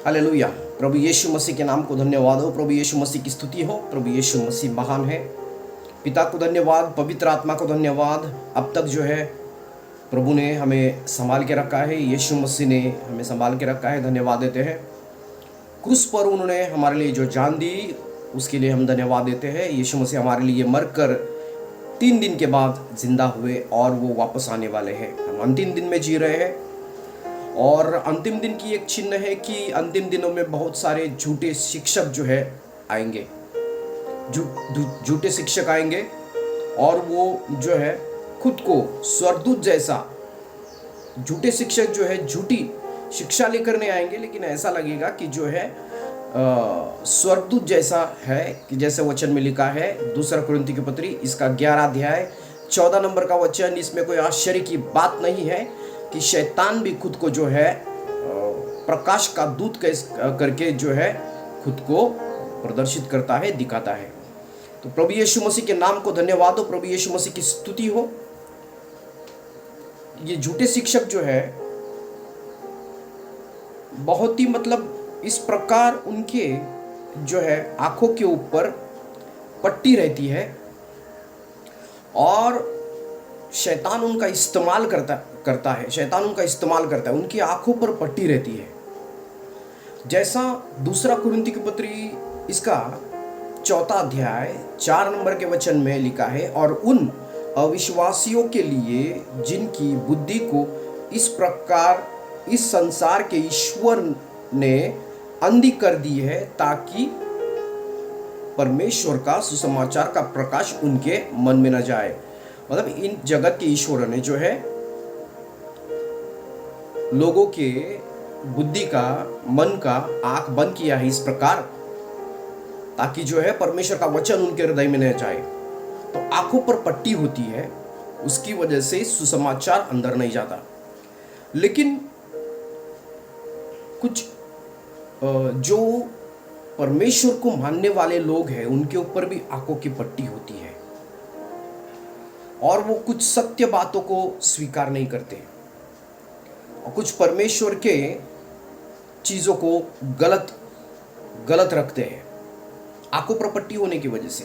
Hallelujah. प्रभु यीशु मसीह के नाम को धन्यवाद हो। प्रभु यीशु मसीह की स्तुति हो। प्रभु यीशु मसीह महान है। पिता को धन्यवाद, पवित्र आत्मा को धन्यवाद। अब तक जो है प्रभु ने हमें संभाल के रखा है, यीशु मसीह ने हमें संभाल के रखा है। धन्यवाद देते हैं। क्रूस पर उन्होंने हमारे लिए जो जान दी उसके लिए हम धन्यवाद देते हैं। यीशु मसीह हमारे लिए मरकर 3 दिन के बाद जिंदा हुए और वो वापस आने वाले हैं। हम अंतिम दिन में जी रहे हैं और अंतिम दिन की एक चिन्ह है कि अंतिम दिनों में बहुत सारे झूठे शिक्षक जो है आएंगे, झूठे शिक्षक आएंगे और वो जो है खुद को स्वर्गदूत जैसा, झूठे शिक्षक जो है झूठी शिक्षा लेकर नहीं आएंगे, लेकिन ऐसा लगेगा कि जो है स्वर्गदूत जैसा है, कि जैसे वचन में लिखा है 2 कुरिन्थी की पत्री इसका 11 अध्याय 14 नंबर का वचन। इसमें कोई आश्चर्य की बात नहीं है कि शैतान भी खुद को जो है प्रकाश का दूत करके जो है खुद को प्रदर्शित करता है, दिखाता है। तो प्रभु यीशु मसीह के नाम को धन्यवाद हो। प्रभु यीशु मसीह की स्तुति हो। ये झूठे शिक्षक जो है बहुत ही इस प्रकार उनके जो है आंखों के ऊपर पट्टी रहती है और शैतान उनका इस्तेमाल करता है। शैतान उनका इस्तेमाल करता है, उनकी आंखों पर पट्टी रहती है। जैसा 2 कुरिन्थी की पत्री इसका 4 अध्याय 4 नंबर के वचन में लिखा है, और उन अविश्वासियों के लिए जिनकी बुद्धि को इस प्रकार इस संसार के ईश्वर ने अंधी कर दी है, ताकि परमेश्वर का सुसमाचार का प्रकाश उनके मन में न जाए। मतलब इन जगत के ईश्वर ने जो है लोगों के बुद्धि का, मन का आंख बंद किया है इस प्रकार, ताकि जो है परमेश्वर का वचन उनके हृदय में न जाए। तो आंखों पर पट्टी होती है, उसकी वजह से सुसमाचार अंदर नहीं जाता। लेकिन कुछ जो परमेश्वर को मानने वाले लोग हैं उनके ऊपर भी आंखों की पट्टी होती है और वो कुछ सत्य बातों को स्वीकार नहीं करते और कुछ परमेश्वर के चीजों को गलत रखते हैं आंखों पर पट्टी होने की वजह से।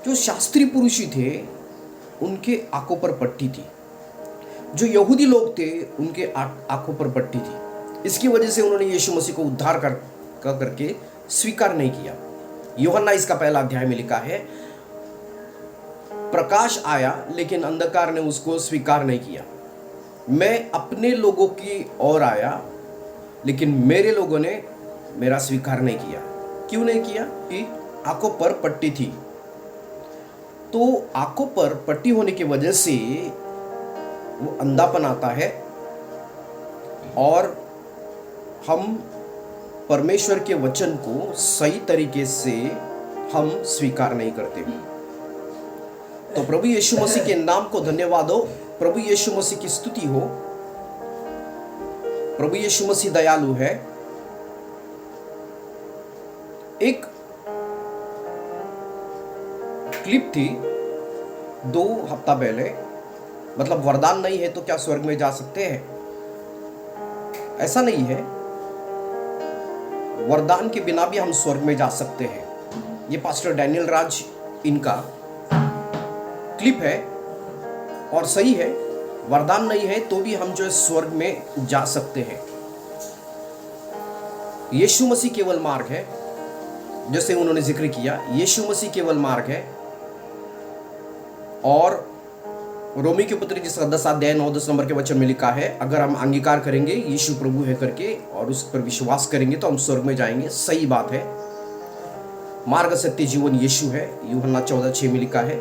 जो शास्त्री पुरुषी थे उनके आंखों पर पट्टी थी, जो यहूदी लोग थे उनके आंखों पर पट्टी थी। इसकी वजह से उन्होंने यीशु मसीह को उद्धार करके स्वीकार नहीं किया। यूहन्ना इसका 1 अध्याय में लिखा है, प्रकाश आया लेकिन अंधकार ने उसको स्वीकार नहीं किया। मैं अपने लोगों की ओर आया लेकिन मेरे लोगों ने मेरा स्वीकार नहीं किया। क्यों नहीं किया? कि आंखों पर पट्टी थी। तो आंखों पर पट्टी होने की वजह से वो अंधापन आता है और हम परमेश्वर के वचन को सही तरीके से हम स्वीकार नहीं करते। तो प्रभु यीशु मसीह के नाम को धन्यवाद हो। प्रभु यीशु मसीह की स्तुति हो। प्रभु यीशु मसीह दयालु है। एक क्लिप थी 2 हफ्ता पहले, वरदान नहीं है तो क्या स्वर्ग में जा सकते हैं? ऐसा नहीं है, वरदान के बिना भी हम स्वर्ग में जा सकते हैं। ये पास्टर डैनियल राज इनका क्लिप है और सही है। वरदान नहीं है तो भी हम जो है स्वर्ग में जा सकते हैं। यीशु मसीह केवल मार्ग है, जैसे उन्होंने जिक्र किया, यीशु मसीह केवल मार्ग है। और रोमी की पत्री जिसका 10 अध्याय 9-10 नंबर के वचन में लिखा है, अगर हम अंगीकार करेंगे यीशु प्रभु है करके और उस पर विश्वास करेंगे तो हम स्वर्ग में जाएंगे। सही बात है। मार्ग, सत्य, जीवन यीशु है। यूहन्ना 14:6 में लिखा है।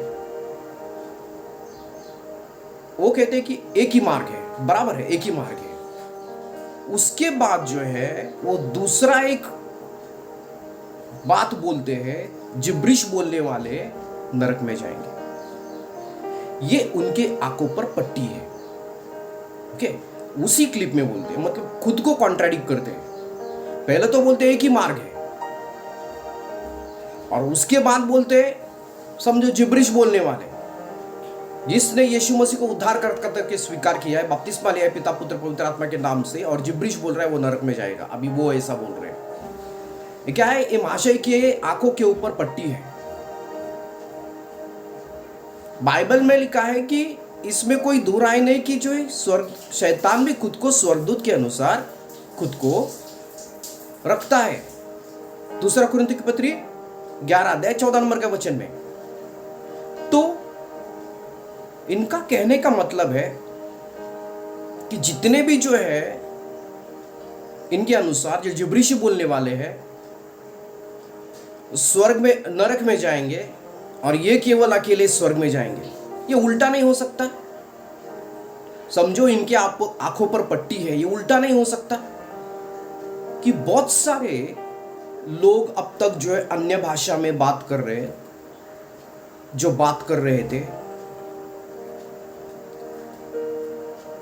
वो कहते हैं कि एक ही मार्ग है, बराबर है, एक ही मार्ग है। उसके बाद जो है वो दूसरा एक बात बोलते हैं, जिब्रिश बोलने वाले नरक में जाएंगे। ये उनके आंखों पर पट्टी है। ओके, उसी क्लिप में बोलते हैं, खुद को कॉन्ट्राडिक्ट करते हैं। पहले तो बोलते हैं एक ही मार्ग है और उसके बाद बोलते हैं समझो जिब्रिश बोलने वाले। जिसने यीशु मसीह को उद्धार करके स्वीकार किया है, बपतिस्मा लिया है पिता पुत्र पवित्र आत्मा के नाम से, और जिब्रिश बोल रहा है वो नरक में जाएगा। अभी वो ऐसा बोल रहे हैं। ये क्या है? ये महाशय के आंखों के ऊपर पट्टी है। बाइबल में लिखा है कि इसमें कोई दो राय नहीं कि जो स्वर्ग, शैतान भी खुद को स्वर्गदूत के अनुसार खुद को रखता है। दूसरा कुरिन्थियों की पत्री 11 अध्याय 14 नंबर के वचन में। तो इनका कहने का मतलब है कि जितने भी जो है इनके अनुसार जो जिब्रिशी बोलने वाले हैं स्वर्ग में, नरक में जाएंगे, और ये केवल अकेले स्वर्ग में जाएंगे। ये उल्टा नहीं हो सकता। समझो, इनके आंखों पर पट्टी है, ये उल्टा नहीं हो सकता कि बहुत सारे लोग अब तक जो है अन्य भाषा में बात कर रहे हैं, जो बात कर रहे थे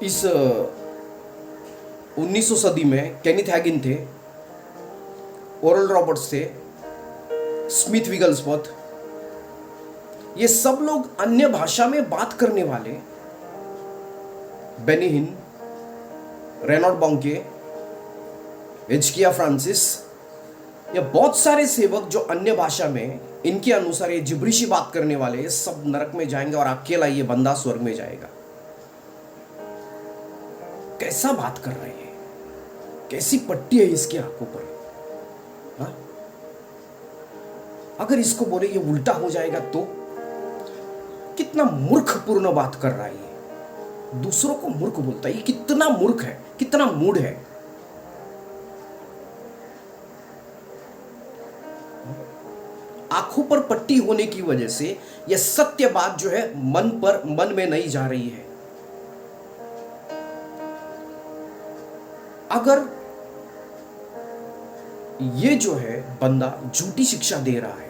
इस 1900 सदी में। केनिथ हैगिन थे, ओरल रॉबर्ट्स थे, स्मिथ विगल्सवर्थ, ये सब लोग अन्य भाषा में बात करने वाले, बेनी हिन, रेनॉल्ड बॉन्के, हिचकिया फ्रांसिस, ये बहुत सारे सेवक जो अन्य भाषा में, इनके अनुसार ये जिब्रिशी बात करने वाले सब नरक में जाएंगे और अकेला ये बंदा स्वर्ग में जाएगा। कैसा बात कर रहे हैं? कैसी पट्टी है इसकी आंखों पर? हाँ? अगर इसको बोले ये उल्टा हो जाएगा तो कितना मूर्खपूर्ण बात कर रहा है ये। दूसरों को मूर्ख बोलता है। ये कितना मूर्ख है, कितना मूढ़ है। आंखों पर पट्टी होने की वजह से यह सत्य बात जो है मन में नहीं जा रही है। अगर ये जो है बंदा झूठी शिक्षा दे रहा है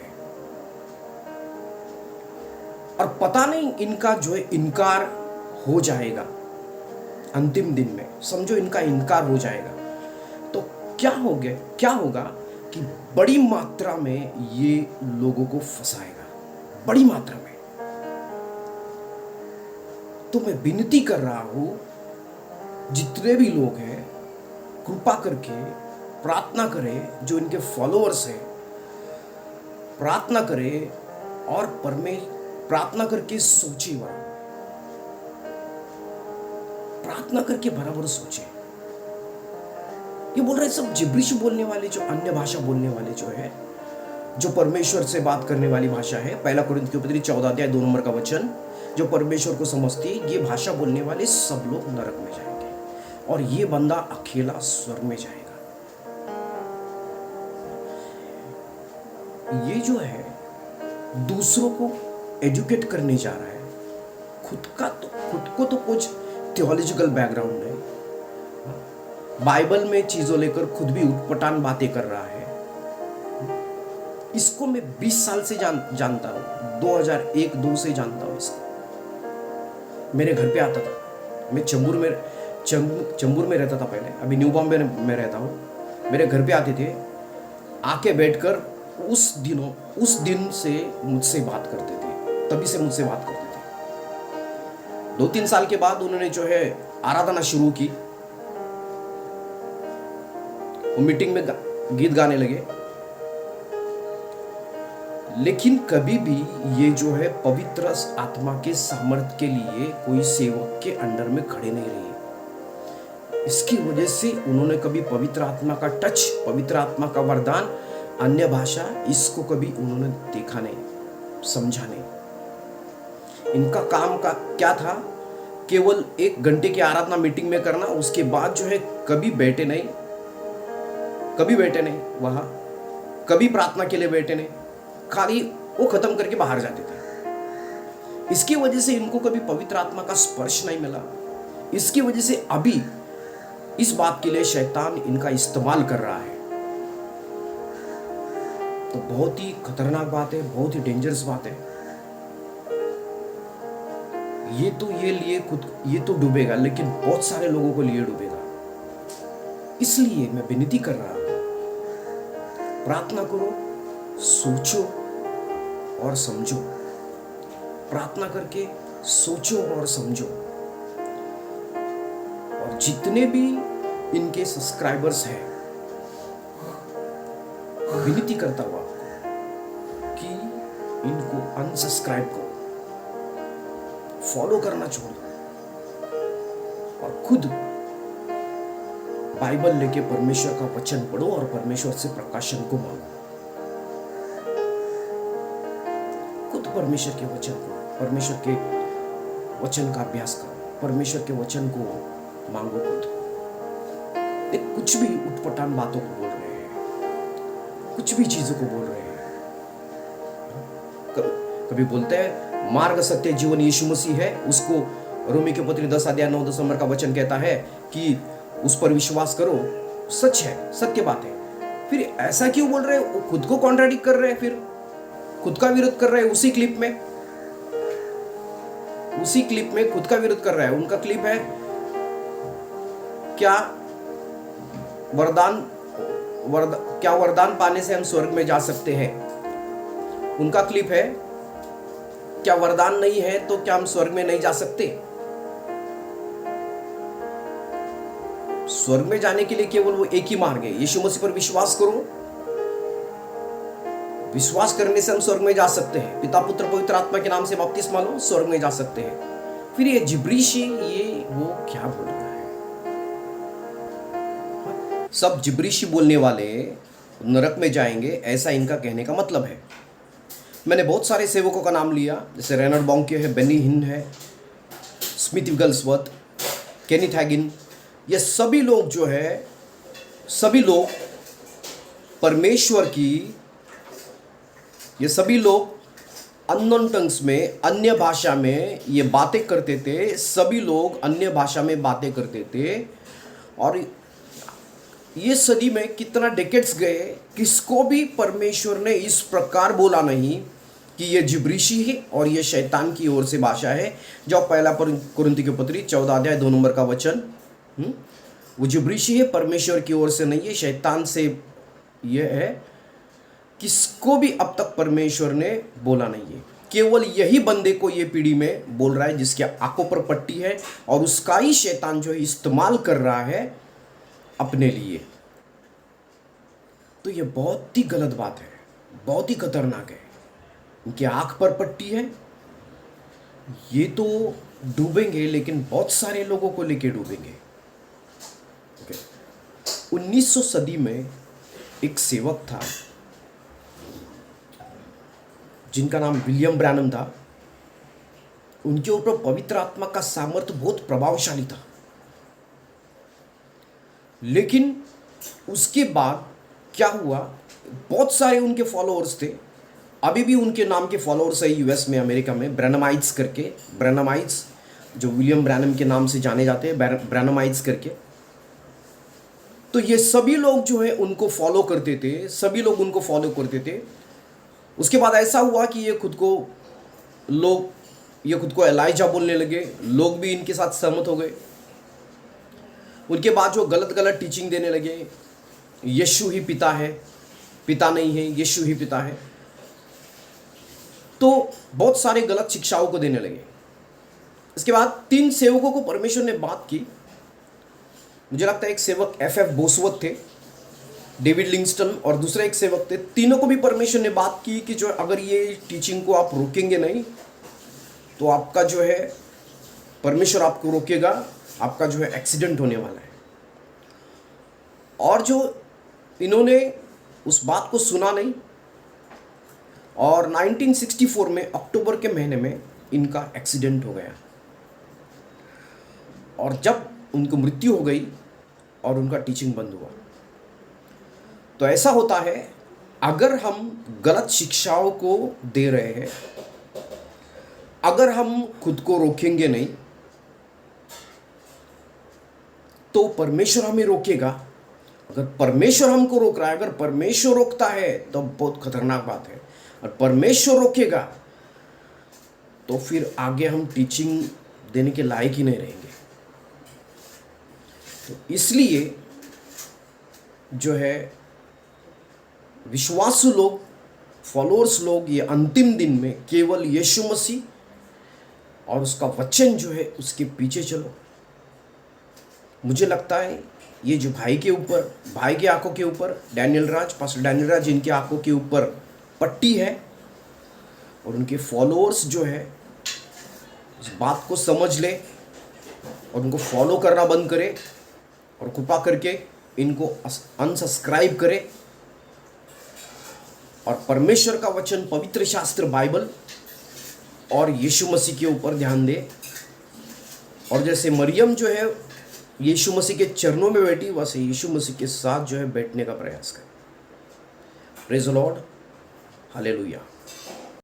और पता नहीं इनका जो है इनकार हो जाएगा अंतिम दिन में, समझो इनका इनकार हो जाएगा, तो क्या होगा कि बड़ी मात्रा में ये लोगों को फंसाएगा, बड़ी मात्रा में। तो मैं विनती कर रहा हूं जितने भी लोग हैं, कृपा करके प्रार्थना करें, जो इनके फॉलोअर्स हैं प्रार्थना करें और प्रार्थना करके सोचिए, प्रार्थना करके बराबर सोचे। ये बोल रहे सब जिब्रिश बोलने वाले, जो अन्य भाषा बोलने वाले जो है, जो परमेश्वर से बात करने वाली भाषा है, पहला कुरिन्थियों की पत्री 14 अध्याय 2 नंबर का वचन, जो परमेश्वर को समझती है, ये भाषा बोलने वाले सब लोग नरक में जाएंगे और ये बंदा अकेला स्वर्ग में जाएगा। ये जो है दूसरों को एजुकेट करने जा रहा है, खुद को तो कुछ थियोलॉजिकल बैकग्राउंड है, बाइबल में चीजों लेकर खुद भी उटपटांग बातें कर रहा है। इसको मैं 20 साल से जानता हूं, 2001-2 से जानता हूं इसको। मेरे घर पे आता था, मैं चंबूर में रहता था पहले, अभी न्यू बॉम्बे में रहता हूं। मेरे घर पे आते थे, आके बैठकर उस दिन से मुझसे बात करते थे, तभी से मुझसे बात करते थे। 2-3 साल के बाद उन्होंने जो है आराधना शुरू की, वो मीटिंग में गीत गाने लगे, लेकिन कभी भी ये जो है पवित्र आत्मा के सामर्थ्य के लिए कोई सेवक के अंडर में खड़े नहीं रहे। इसकी वजह से उन्होंने कभी पवित्र आत्मा का टच, पवित्र आत्मा का वरदान, अन्य भाषा, इसको कभी उन्होंने देखा नहीं, समझा नहीं। इनका काम का क्या था? केवल 1 घंटे की आराधना मीटिंग में करना, उसके बाद जो है कभी बैठे नहीं वहां, कभी प्रार्थना के लिए बैठे नहीं, खाली वो खत्म करके बाहर जाते थे। इसकी वजह से इनको कभी पवित्र आत्मा का स्पर्श नहीं मिला। इसकी वजह से अभी इस बात के लिए शैतान इनका इस्तेमाल कर रहा है। तो बहुत ही खतरनाक बात है, बहुत ही डेंजरस बात है। ये तो डूबेगा, लेकिन बहुत सारे लोगों को लिए डूबेगा। इसलिए मैं विनती कर रहा हूं, प्रार्थना करो, सोचो और समझो। प्रार्थना करके सोचो और समझो। और जितने भी इनके सब्सक्राइबर्स हैं, विनती करता हूं आपको कि इनको अनसब्सक्राइब करो, फॉलो करना छोड़ दो और खुद बाइबल लेके परमेश्वर का वचन पढ़ो और परमेश्वर से प्रकाशन को मांगो। खुद परमेश्वर के वचन को, परमेश्वर के वचन का अभ्यास करो, परमेश्वर के वचन को मांगो खुद। एक कुछ भी उटपटांग बातों को बोल रहे हैं, कुछ भी चीजों को बोल रहे हैं। कभी बोलते हैं मार्ग सत्य जीवन यीशु मसीह है, उसको रोमी के पत्री 10 अध्याय 9 नंबर का वचन कहता है कि उस पर विश्वास करो। सच है, सत्य बात है। फिर ऐसा क्यों बोल रहे हैं? खुद को कॉन्ट्राडिक्ट कर रहे हैं, फिर खुद का विरोध कर रहे हैं। उसी क्लिप में खुद का विरोध कर रहा है। उनका क्लिप है क्या वरदान पाने से हम स्वर्ग में जा सकते हैं। उनका क्लिप है क्या वरदान नहीं है तो क्या हम स्वर्ग में नहीं जा सकते। स्वर्ग में जाने के लिए केवल वो एक ही मार्ग है, यीशु मसीह पर विश्वास करो। विश्वास करने से हम स्वर्ग में जा सकते हैं। पिता पुत्र पवित्र आत्मा के नाम से बपतिस्मा लो, स्वर्ग में जा सकते हैं। फिर ये जिब्रीशी, ये वो क्या बोल रहा है? सब जिब्रीशी बोलने वाले नरक में जाएंगे, ऐसा इनका कहने का मतलब है। मैंने बहुत सारे सेवकों का नाम लिया, जैसे रेनर्ड बॉन्के है, बेनी हिन है, स्मिथ विगल्सवर्थ, केनिथ हैगिन। ये सभी लोग जो है, सभी लोग परमेश्वर की, ये सभी लोग अननोन टंग्स में, अन्य भाषा में ये बातें करते थे। सभी लोग अन्य भाषा में बातें करते थे। और ये सदी में कितना डेकेड्स गए, किसको भी परमेश्वर ने इस प्रकार बोला नहीं कि ये जिब्रीशी है और ये शैतान की ओर से भाषा है। जो पहला कुरिन्थी की पत्री 14 अध्याय 2 नंबर का वचन, वो जिब्रीशी है, परमेश्वर की ओर से नहीं है, शैतान से ये है। किसको भी अब तक परमेश्वर ने बोला नहीं है। केवल यही बंदे को ये पीढ़ी में बोल रहा है जिसके आंखों पर पट्टी है, और उसका ही शैतान जो है इस्तेमाल कर रहा है अपने लिए। तो ये बहुत ही गलत बात है, बहुत ही खतरनाक है। उनके आंख पर पट्टी है, ये तो डूबेंगे, लेकिन बहुत सारे लोगों को लेके डूबेंगे। 1900 सदी में एक सेवक था जिनका नाम विलियम ब्रैनम था। उनके ऊपर पवित्र आत्मा का सामर्थ्य बहुत प्रभावशाली था। लेकिन उसके बाद क्या हुआ, बहुत सारे उनके फॉलोअर्स थे, अभी भी उनके नाम के फॉलोअर्स है यूएस में, अमेरिका में, ब्रैनमाइट्स करके। ब्रैनमाइट्स जो विलियम ब्रैनम के नाम से जाने जाते हैं, ब्रैनमाइट्स करके। तो ये सभी लोग जो है उनको फॉलो करते थे, सभी लोग उनको फॉलो करते थे। उसके बाद ऐसा हुआ कि ये खुद को एलाइजा बोलने लगे। लोग भी इनके साथ सहमत हो गए। उनके बाद जो गलत गलत टीचिंग देने लगे, यीशु ही पिता है, पिता नहीं है, यीशु ही पिता है। तो बहुत सारे गलत शिक्षाओं को देने लगे। इसके बाद 3 सेवकों को परमेश्वर ने बात की। मुझे लगता है एक सेवक एफ बोसवर्थ थे, डेविड लिंगस्टन और दूसरे एक सेवक थे। तीनों को भी परमेश्वर ने बात की कि जो अगर ये टीचिंग को आप रोकेंगे नहीं तो आपका जो है, परमेश्वर आपको रोकेगा, आपका जो है एक्सीडेंट होने वाला है। और जो इन्होंने उस बात को सुना नहीं, और 1964 में अक्टूबर के महीने में इनका एक्सीडेंट हो गया। और जब उनको मृत्यु हो गई और उनका टीचिंग बंद हुआ। तो ऐसा होता है, अगर हम गलत शिक्षाओं को दे रहे हैं, अगर हम खुद को रोकेंगे नहीं तो परमेश्वर हमें रोकेगा। अगर परमेश्वर हमको रोक रहा है, अगर परमेश्वर रोकता है तो बहुत खतरनाक बात है, और परमेश्वर रोकेगा तो फिर आगे हम टीचिंग देने के लायक ही नहीं रहेंगे। तो इसलिए जो है विश्वासु लोग, फॉलोअर्स लोग, ये अंतिम दिन में केवल यीशु मसीह और उसका वचन जो है उसके पीछे चलो। मुझे लगता है ये जो भाई की आंखों के ऊपर पास्टर डैनियल राज, इनकी आंखों के ऊपर पट्टी है और उनके फॉलोअर्स जो है इस बात को समझ ले और उनको फॉलो करना बंद करे और कृपा करके इनको अनसब्सक्राइब करे और परमेश्वर का वचन, पवित्र शास्त्र बाइबल और यीशु मसीह के ऊपर ध्यान दे। और जैसे मरियम जो है यीशु मसीह के चरणों में बैठी, वैसे यीशु मसीह के साथ जो है बैठने का प्रयास करे। Praise the Lord, hallelujah.